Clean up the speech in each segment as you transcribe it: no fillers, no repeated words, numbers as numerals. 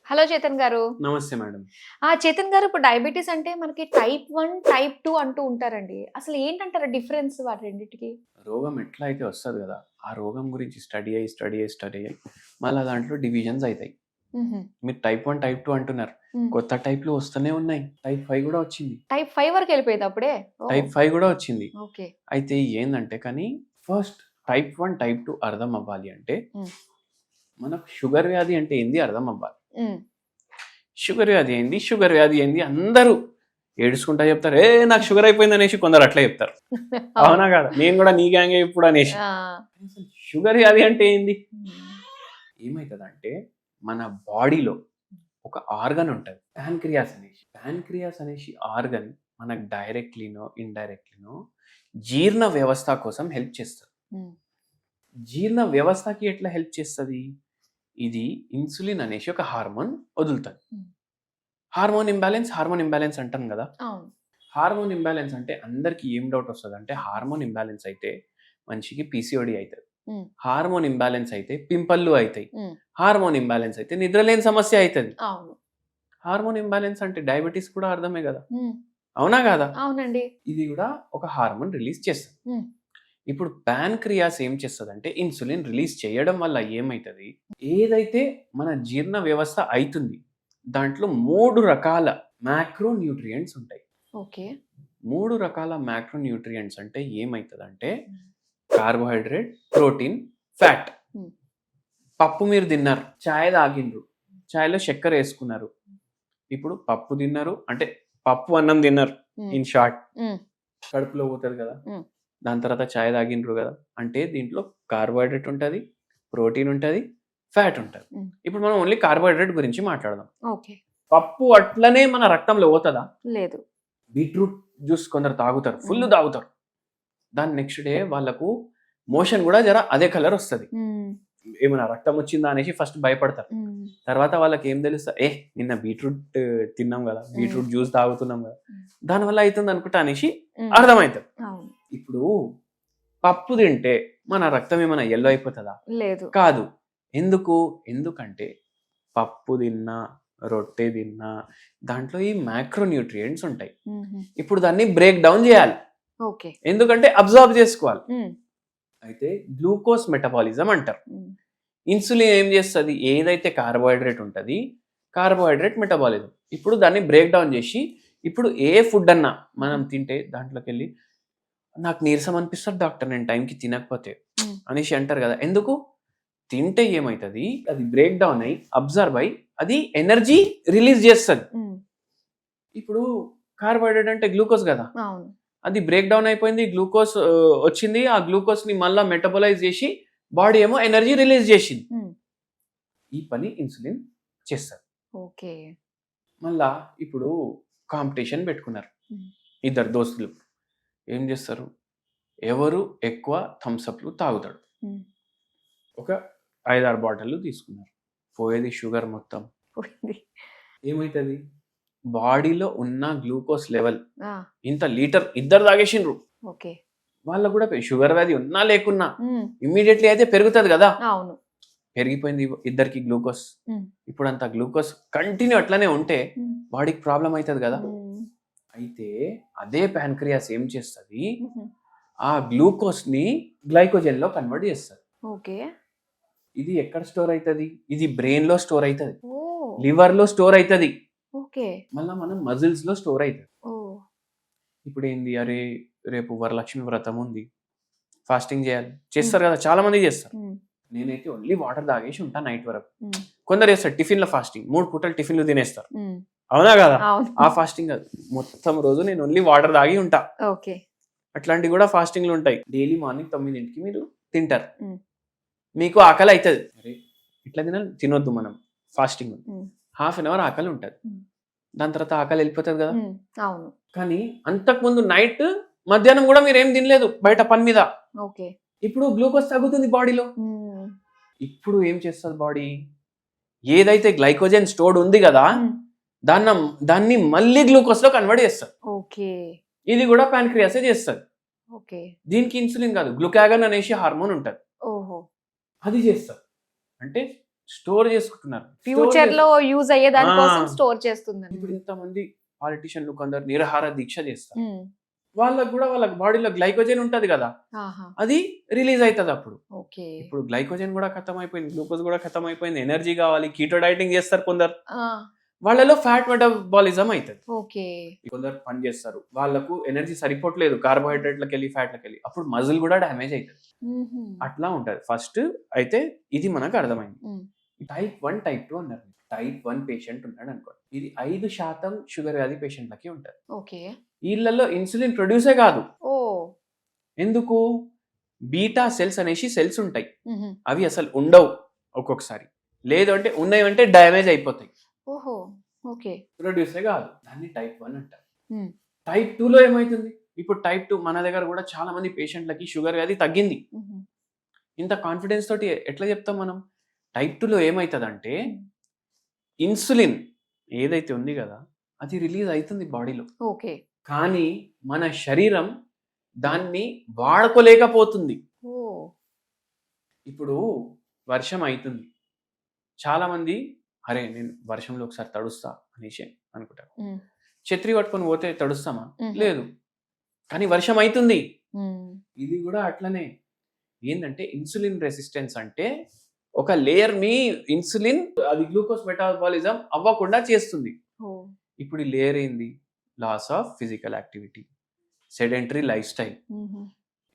Hello Chetan గారు. నమస్తే madam. Chetan గారు, ఇప్పుడు డయాబెటిస్ అంటే మనకి టైప్ 1, టైప్ 2 అంటూ ఉంటారండి. అసలు ఏంటంటారు డిఫరెన్స్ వాటి రెండిటికి? రోగం ఎట్లా అయితే వస్తది గదా! ఆ రోగం గురించి స్టడీ అయ్యి మళ్ళా దాంట్లో డివిజన్స్ అయితాయి. హుహు. మీరు టైప్ 1, టైప్ 2 అంటున్నారు. హ్మ్. కొత్త టైప్‌లు వస్తూనే ఉన్నాయి. టైప్ 5 గూడా వచ్చింది. టైప్ 5 వరకు వెళ్ళిపోయిందా అప్పుడే? ఓహ్! టైప్ 5 గూడా వచ్చింది. ఓకే. అయితే ఏందంటే కానీ ఫస్ట్ టైప్ 1, టైప్ 2 అర్థం అవ్వాలి అంటే హ్మ్. మనకు షుగర్ వ్యాధి అంటే ఏంది అర్థం అవ్వాలి. హ్మ్. షుగర్ వ్యాధి ఏంది? షుగర్ వ్యాధి ఏంది? అందరూ ఏడుసుకుంటా చెప్తారు. నాకు షుగర్ అయిపోయిందనేసి కొందరు అట్లా చెప్తారు. అవునా కాదా? నేను గూడా నీ గ్యాంగే ఇప్పుడు అనేసి. ఆ! షుగర్ వ్యాధి అంటే ఏంది? హ్మ్. ఏమైతదంటే మన బాడీలో ఒక ఆర్గన్ ఉంటది. ప్యాన్‌క్రియాస్ అనేసి ఆర్గన్ మనకు డైరెక్ట్‌లీనో, ఇండైరెక్ట్‌లీనో జీర్ణ వ్యవస్థ కోసం హెల్ప్ చేస్తది. హ్మ్. జీర్ణ వ్యవస్థకి ఎట్లా హెల్ప్ చేస్తది? ఇది ఇన్సులిన్ అనేసి ఒక హార్మోన్ వదులుతది. హ్మ్. హార్మోన్ ఇంబాలెన్స్ అంటాం గదా! అవును. హార్మోన్ ఇంబాలెన్స్ అంటే అందరికి ఏం డౌట్ వస్తదంటే హార్మోన్ ఇంబాలెన్స్ అయితే మనిషికి పీసీఓడీ అయితది. హ్మ్. హార్మోన్ ఇంబాలెన్స్ అయితే పింపల్లు అయితాయి. హ్మ్. హార్మోన్ ఇంబాలెన్స్ అయితే నిద్రలేని సమస్య అయితది. అవును. హార్మోన్ ఇంబాలెన్స్ అంటే డయాబెటిస్ కూడా అర్థమే గదా! హ్మ్. అవునా కాదా? అవునండి. ఇది కూడా ఒక హార్మోన్ రిలీజ్ చేస్తది. హ్మ్. ఇప్పుడు ప్యాన్‌క్రియాస్ ఏం చేస్తదంటే ఇన్సులిన్ రిలీజ్ చేయడం వల్ల ఏమైతది? ఏదైతే మన జీర్ణ వ్యవస్థ అయితుంది. దాంట్లో 3 రకాల మాక్రో న్యూట్రియంట్స్ ఉంటాయి. ఓకే. 3 రకాల మాక్రో న్యూట్రియంట్స్ అంటే ఏమైతదంటే హ్మ్. Carbohydrate, protein, fat. హ్మ్. పప్పు మీరు తిన్నారు. చాయ్ తాగిండ్రు. చాయ్‌లో చక్కెర ఏసుకున్నారు. ఇప్పుడు పప్పు తిన్నారు అంటే పప్పు, అన్నం తిన్నారు. హ్మ్. ఇన్ షార్ట్ హ్మ్. కడుపులో పోతది కదా! హ్మ్. దాని తర్వాత చాయ్ తాగిండ్రు కదా! అంటే దీంట్లో కార్బోహైడ్రేట్ ఉంటది, ప్రోటీన్ ఉంటది, ఫ్యాట్ ఉంటది. హ్మ్. ఇప్పుడు మనం ఓన్లీ కార్బోహైడ్రేట్ గురించి మాట్లాడదాం. ఓకే. పప్పు అట్లనే మన రక్తంలో పోతదా? లేదు. బీట్రూట్ జ్యూస్ కొందరు తాగుతారు. ఫుల్ హ్మ్. తాగుతారు. దాని నెక్స్ట్ డే వాళ్ళకు మోషన్ కూడా జర అదే కలర్ వస్తది. హ్మ్. ఏమైనా రక్తం వచ్చిందా అనేసి ఫస్ట్ భయపడతారు. హ్మ్. తర్వాత వాళ్ళకి ఏం తెలుస్తది? నిన్న బీట్రూట్ తిన్నాం గదా! బీట్రూట్ జ్యూస్ తాగుతున్నాం గదా! హ్మ్. దానివల్ల అయితుంది అనుకుంటా అనేసి హ్మ్. అర్థమైతది. అవును. ఇప్పుడు పప్పు తింటే మన రక్తం ఏమైనా యెల్లో అయిపోతదా? లేదు. కాదు. ఎందుకంటే పప్పు తిన్నా, రొట్టె తిన్నా దాంట్లో ఈ మాక్రో న్యూట్రియంట్స్ ఉంటాయి. హుహు. ఇప్పుడు దాన్ని బ్రేక్ డౌన్ చేయాలి. ఓకే. ఎందుకంటే అబ్జార్బ్ చేసుకోవాలి. హ్మ్. అయితే గ్లూకోజ్ మెటబాలిజం అంటారు. హ్మ్. ఇన్సులిన్ ఏం చేస్తది? ఏదైతే కార్బోహైడ్రేట్ ఉంటది, కార్బోహైడ్రేట్ మెటబాలిజం. ఇప్పుడు దాన్ని బ్రేక్ డౌన్ చేసి, ఇప్పుడు ఏ ఫుడ్ అన్నా మనం తింటే దాంట్లోకెళ్ళి నాకు నీరసం అనిపిస్తది డాక్టర్ నేను టైంకి తినకపోతే హ్మ్. అనేసి అంటారు కదా! ఎందుకు? తింటే ఏమైతది? అది బ్రేక్ డౌన్ అయ్యి, అబ్జర్వ్ అయ్యి, అది ఎనర్జీ రిలీజ్ చేస్తది. హ్మ్. ఇప్పుడు కార్బోహైడ్రేట్ అంటే గ్లూకోజ్ కదా! అవును. అది బ్రేక్ డౌన్ అయిపోయింది. గ్లూకోజ్ వచ్చింది. ఆ గ్లూకోజ్‌ని మళ్ళా మెటబలైజ్ చేసి బాడీ ఏమో ఎనర్జీ రిలీజ్ చేసింది. హ్మ్. ఈ పని ఇన్సులిన్ చేస్తది. ఓకే. మళ్ళా ఇప్పుడు కాంపిటీషన్ పెట్టుకున్నారు. హ్మ్. ఇద్దరు దోస్తులు. ఏం చేస్తారు? ఎవరు ఎక్కువ థమ్స్ అప్‌లు తాగుతాడు. హ్మ్. ఒక 5, 6 బాటిల్‌లు తీసుకున్నారు. పోయేది షుగర్ మొత్తం. పోయింది. ఏమైతది? బాడీలో ఉన్న గ్లూకోజ్ లెవెల్ ఆ! ఇంత లీటర్ ఇద్దరు తాగేసిండ్రు. ఓకే. వాళ్ళకి కూడా షుగర్ వ్యాధి ఉన్నా లేకున్నా హ్మ్. ఇమ్మీడియేట్‌లీ అయితే పెరుగుతది కదా! అవును. పెరిగిపోయింది ఇద్దరికి గ్లూకోజ్. హ్మ్. ఇప్పుడంత గ్లూకోజ్ కంటిన్యూ అట్లనే ఉంటే హ్మ్. బాడీకి ప్రాబ్లమ్ అయితది కదా! హ్మ్. అయితే అదే ప్యాన్‌క్రియాస్ ఏం చేస్తది? హుహు. ఆ గ్లూకోజ్‌ని గ్లైకోజెన్‌లో కన్వర్ట్ చేస్తది. ఓకే. ఇది ఎక్కడ స్టోర్ అయితది? ఇది బ్రెయిన్‌లో స్టోర్ అయితది. ఓహ్! లివర్‌లో స్టోర్ అయితది. ఓకే. మళ్ళా మన మజిల్స్‌లో స్టోర్ అయితది. ఓహ్! ఇప్పుడేంది అరే! రేపు వరలక్ష్మి వ్రతం ఉంది. ఫాస్టింగ్ చేయాలి. హ్మ్. చేస్తారు కదా! చాలా మంది చేస్తారు. హ్మ్. నేనైతే ఓన్లీ వాటర్ తాగేసి ఉంటా నైట్ వరకు. హ్మ్. కొందరు చేస్తారు టిఫిన్‌ల ఫాస్టింగ్. 3 పూటలు టిఫిన్‌లు తినేస్తారు. హ్మ్. అవునా కాదా? అవును. ఆ ఫాస్టింగ్ కాదు. మొత్తం రోజు నేను ఓన్లీ వాటర్ తాగి ఉంటా. ఓకే. అట్లాంటివి కూడా ఫాస్టింగ్‌లు ఉంటాయి. డైలీ మార్నింగ్ 9కి మీరు తింటారు. హ్మ్. మీకు ఆకలి అయితది. అరే! ఇట్లా తినొద్దు మనం ఫాస్టింగ్. హ్మ్. హాఫ్ అన్ అవర్ ఆకలి ఉంటది. హ్మ్. దాని తర్వాత ఆకలి వెళ్ళిపోతది కదా! హ్మ్. అవును. కానీ అంతకుముందు నైట్ మధ్యాహ్నం కూడా మీరేం తినలేదు బయట పని మీద. ఓకే. ఇప్పుడు గ్లూకోజ్ తగ్గుతుంది బాడీలో. హ్మ్. ఇప్పుడు ఏం చేస్తది బాడీ? ఏదైతే గ్లైకోజన్ స్టోర్డ్ ఉంది కదా! హ్మ్. దాన్ని మళ్ళీ గ్లూకోజ్‌లో కన్వర్ట్ చేస్తది. ఓకే. ఇది కూడా పాన్‌క్రియాసే చేస్తది. ఓకే. దీనికి ఇన్సులిన్ కాదు. గ్లూకాగన్ అనేసి హార్మోన్ ఉంటది. ఓహో! అది చేస్తది. అంటే స్టోర్ చేసుకుంటున్నారు. ఫ్యూచర్ లో యూజ్ అయ్యే దానికోసం ఆ. స్టోర్ చేస్తుందండి. ఇప్పుడు ఇంతమంది పాలిటిషియన్లు కొందరు నిరాహార దీక్ష చేస్తారు. వాళ్ళకు కూడా వాళ్ళ బాడీలో గ్లైకోజన్ ఉంటది కదా, అది రిలీజ్ అవుతుంది అప్పుడు. ఓకే. ఇప్పుడు గ్లైకోజన్ కూడా ఖతం అయిపోయింది, గ్లూకోజ్ కూడా ఖతం అయిపోయింది, ఎనర్జీ కావాలి, కీటో డైటింగ్ చేస్తారు కొందరు, వాళ్ళలో ఫ్యాట్ మెటబాలిజం అవుతుంది. ఓకే. కొందరు పని చేస్తారు, వాళ్ళకు ఎనర్జీ సరిపోవట్లేదు, కార్బోహైడ్రేట్లకు వెళ్ళి ఫ్యాట్లకు వెళ్ళి, అప్పుడు మజిల్ కూడా డ్యామేజ్ అవుతుంది. అట్లా ఉంటది. ఫస్ట్ అయితే ఇది మనకు అర్థమైంది. టైప్ 1 టైప్ 2 అన్నారు. టైప్ 1 పేషెంట్ ఉన్నాడు అనుకోండి, ఇది 5% షుగర్ వ్యాధి పేషెంట్లకి ఉంటది. ఓకే. వీళ్ళల్లో ఇన్సులిన్ ప్రొడ్యూసే కాదు. ఓ. ఎందుకు? బీటా సెల్స్ అనేసి సెల్స్ ఉంటాయి, అవి అసలు ఉండవు ఒక్కొక్కసారి, లేదు అంటే ఉన్నాయంటే డ్యామేజ్ అయిపోతాయి. ఓహో. ఓకే. ప్రొడ్యూసే కాదు, దాన్ని టైప్ 1 అంటారు. టైప్ 2లో ఏమవుతుంది? ఇప్పుడు టైప్ 2 మన దగ్గర కూడా చాలా మంది పేషెంట్లకి షుగర్ వ్యాధి తగ్గింది. ఇంత కాన్ఫిడెన్స్ తోటి ఎట్లా చెప్తాం మనం? టైప్ 2లో ఏమవుతుందంటే ఇన్సులిన్ ఏదైతే ఉంది కదా, అది రిలీజ్ అవుతుంది బాడీలో. ఓకే. కానీ మన శరీరం దాన్ని వాడుకోలేకపోతుంది. ఇప్పుడు వర్షం అవుతుంది, చాలా మంది అరే నేను వర్షంలో ఒకసారి తడుస్తా అనేసి అనుకుంటారు. ఛత్రి పట్టుకొని పోతే తడుస్తామా? లేదు. కానీ వర్షం అవుతుంది. ఇది కూడా అట్లనే. ఏంటంటే ఇన్సులిన్ రెసిస్టెన్స్ అంటే ఒక లేయర్ ని ఇన్సులిన్ అది గ్లూకోజ్ మెటాబాలిజం అవ్వకుండా చేస్తుంది. ఇప్పుడు ఈ లేయర్ ఏంది? Loss of physical activity, sedentary lifestyle.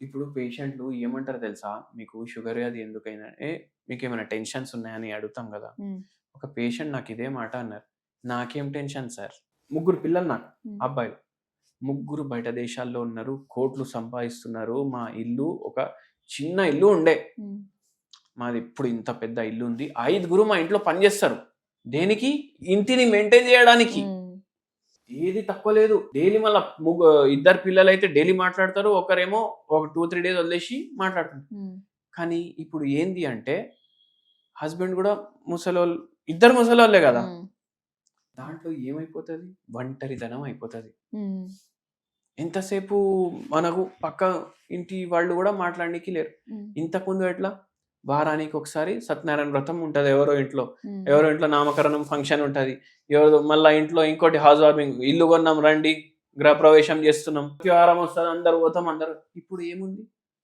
ఇప్పుడు పేషెంట్లు ఏమంటారు తెలుసా, మీకు షుగర్ వ్యాధి ఎందుకైనా మీకు ఏమైనా టెన్షన్స్ ఉన్నాయని అడుగుతాం కదా. ఒక పేషెంట్ నాకు ఇదే మాట అన్నారు, నాకేం టెన్షన్ సార్, 3 పిల్లలు నాకు, అబ్బాయిలు 3 బయట దేశాల్లో ఉన్నారు, కోట్లు సంపాదిస్తున్నారు, మా ఇల్లు ఒక చిన్న ఇల్లు ఉండే, మాది ఇప్పుడు ఇంత పెద్ద ఇల్లు ఉంది, 5 మా ఇంట్లో పనిచేస్తారు, దేనికి? ఇంటిని మెయింటైన్ చేయడానికి. ఏది తక్కువ లేదు. డైలీ మళ్ళీ 2 పిల్లలు అయితే డైలీ మాట్లాడతారు, ఒకరేమో ఒక 2-3 డేస్ వదిలేసి మాట్లాడతారు. కానీ ఇప్పుడు ఏంది అంటే హస్బెండ్ కూడా ముసలోళ్ళు, 2 ముసలోళ్ళే కదా, దాంట్లో ఏమైపోతుంది? ఒంటరితనం అయిపోతుంది. ఎంతసేపు మనకు పక్క ఇంటి వాళ్ళు కూడా మాట్లాడడానికి లేరు. ఇంతకుముందు ఎట్లా వారానికి ఒకసారి సత్యనారాయణ వ్రతం ఉంటుంది, ఎవరో ఇంట్లో నామకరణం ఫంక్షన్ ఉంటుంది, ఎవరో మళ్ళీ ఇంట్లో ఇంకోటి హౌస్ వార్మింగ్, ఇల్లు కొన్నాం రండి గృహప్రవేశం చేస్తున్నాం, వారం వస్తుంది అందరు పోతాం అందరు. ఇప్పుడు ఏముంది?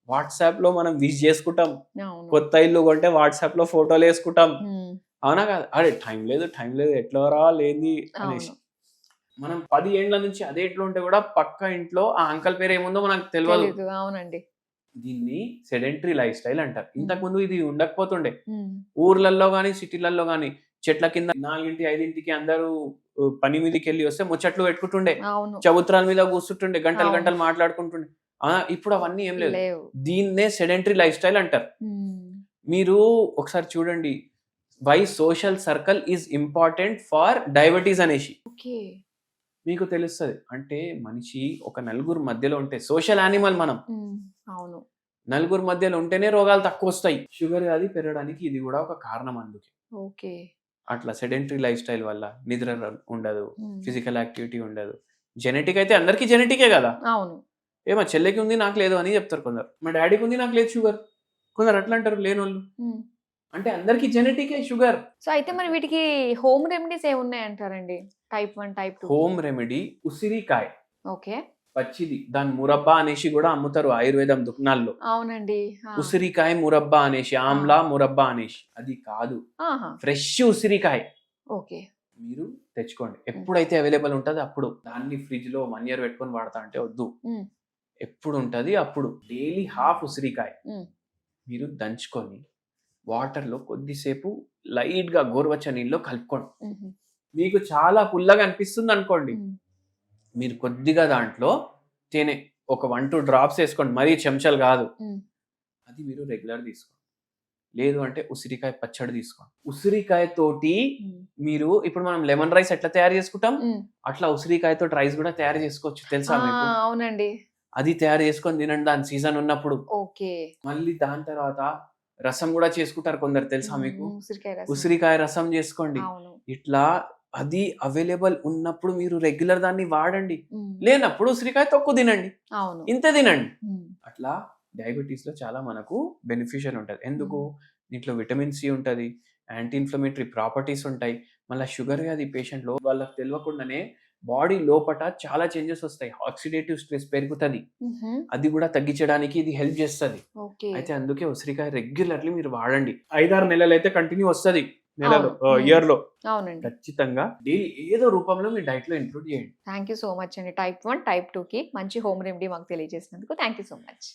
వాట్సాప్ లో మనం విష్ చేసుకుంటాం, కొత్త ఇల్లు కొంటే వాట్సాప్ లో ఫోటోలు వేసుకుంటాం, అవునా కాదు? అరే టైం లేదు ఎట్లా రాలేంది అనేసి. మనం 10 ఏండ్ల నుంచి అదే ఇంట్లో ఉంటే కూడా పక్క ఇంట్లో ఆ అంకల్ పేరు ఏముందో మనకు తెలియదు. అవునండి. దీన్ని సెడెంటరీ లైఫ్ స్టైల్ అంటారు. ఇంతకుముందు ఇది ఉండకపోతుండే. ఊర్లలో గానీ సిటీలలో గానీ చెట్ల కింద 4-5 అందరూ పని మీదకి వెళ్ళి వస్తే ముచ్చట్లు పెట్టుకుంటుండే, చబుత్రాల మీద కూర్చుంటుండే, గంటలు మాట్లాడుకుంటుండే. ఇప్పుడు అవన్నీ ఏం లేదు. దీన్నే సెడెంటరీ లైఫ్ స్టైల్ అంటారు. మీరు ఒకసారి చూడండి, why social circle is important for diabetes అనేసి మీకు తెలుస్తుంది. అంటే మనిషి ఒక 4 మధ్యలో ఉంటే, సోషల్ యానిమల్ మనం, 4 మధ్యలో ఉంటేనే రోగాలు తక్కువ వస్తాయి. షుగర్ వ్యాధి పెరగడానికి ఇది కూడా ఒక కారణం. అందుకే అట్లా సెడెంటరీ లైఫ్ స్టైల్ వల్ల నిద్ర ఉండదు, ఫిజికల్ యాక్టివిటీ ఉండదు. జెనెటిక్ అయితే అందరికీ జెనెటికే కదా. మా చెల్లెకి ఉంది నాకు లేదు అని చెప్తారు కొందరు, మా డాడీకి ఉంది నాకు లేదు షుగర్, కొందరు అట్లా అంటారు లేని వాళ్ళు. అంటే అందరికి జెనెటికే షుగర్. సో అయితే మరి వీటికి హోమ్ రెమెడీస్ ఏమున్నాయంటారండి? టైప్ 1 టైప్ 2 హోమ్ రెమెడీ ఉసిరికాయ, ఓకే, పచ్చిది, దాని మురబ్బా అనేసి కూడా అమ్ముతారు ఆయుర్వేదం దుకాణాల్లో. అవునండి. ఉసిరికాయ మురబ్బా అనేసి, ఆమ్లా మురబ్బా అనేసి. అది కాదు, ఫ్రెష్ ఉసిరికాయ. ఓకే, మీరు తెచ్చుకోండి, ఎప్పుడైతే అవైలబుల్ ఉంటుందో అప్పుడు. దాన్ని ఫ్రిడ్జ్ లో 1 year పెట్టుకొని వాడతా అంటే వద్దు, ఎప్పుడు ఉంటది అప్పుడు. డైలీ హాఫ్ ఉసిరికాయ మీరు దంచుకొని వాటర్ లో కొద్దిసేపు లైట్ గా గోరువెచ్చని నీళ్ళలో కలుపుకోండి. మీకు చాలా పుల్లగా అనిపిస్తుంది అనుకోండి, మీరు కొద్దిగా దాంట్లో తేనె ఒక 1-2 drops వేసుకోండి, మరీ చెంచాలు కాదు. అది మీరు రెగ్యులర్ తీసుకోండి. లేదు అంటే ఉసిరికాయ పచ్చడి తీసుకోండి. ఉసిరికాయ తోటి మీరు ఇప్పుడు మనం లెమన్ రైస్ ఎట్లా తయారు చేసుకుంటాం, అట్లా ఉసిరికాయతో రైస్ కూడా తయారు చేసుకోవచ్చు, తెలుసా మీకు? అవునండి. అది తయారు చేసుకొని తినండి దాని సీజన్ ఉన్నప్పుడు. ఓకే. మళ్ళీ దాని తర్వాత రసం కూడా చేసుకుంటారు కొందరు, తెలుసా మీకు? ఉసిరికాయ రసం చేసుకోండి. ఇట్లా అది అవైలబుల్ ఉన్నప్పుడు మీరు రెగ్యులర్ దాన్ని వాడండి, లేనప్పుడు ఉసిరికాయ తొక్కు తినండి, ఇంతే తినండి. అట్లా డయాబెటీస్ లో చాలా మనకు బెనిఫిషియల్ ఉంటుంది. ఎందుకు? దీంట్లో విటమిన్ సి ఉంటుంది, యాంటీ ఇన్ఫ్లమేటరీ ప్రాపర్టీస్ ఉంటాయి. మళ్ళీ షుగర్ వ్యాధి పేషెంట్లో వాళ్ళకి తెలియకుండానే బాడీ లోపట చాలా చేంజెస్ వస్తాయి. ఆక్సిడేటివ్ స్ట్రెస్ పెరుగుతుంది, అది కూడా తగ్గించడానికి ఇది హెల్ప్ చేస్తుంది. ఓకే. అయితే అందుకే ఉసిరికాయ రెగ్యులర్లీ మీరు వాడండి. 5-6 నెలలు అయితే కంటిన్యూ వస్తుంది, నెలలో అవును. ఇయర్ లో అవునండి. ఖచ్చితంగా డైలీ ఏదో రూపంలో మీ డైట్ లో ఇంక్లూడ్ చేయండి. థ్యాంక్ యూ సో మచ్ అండి. టైప్ 1, టైప్ 2కి మంచి హోమ్ రెమెడీ మాకు తెలియజేసినందుకు థ్యాంక్ యూ సో మచ్.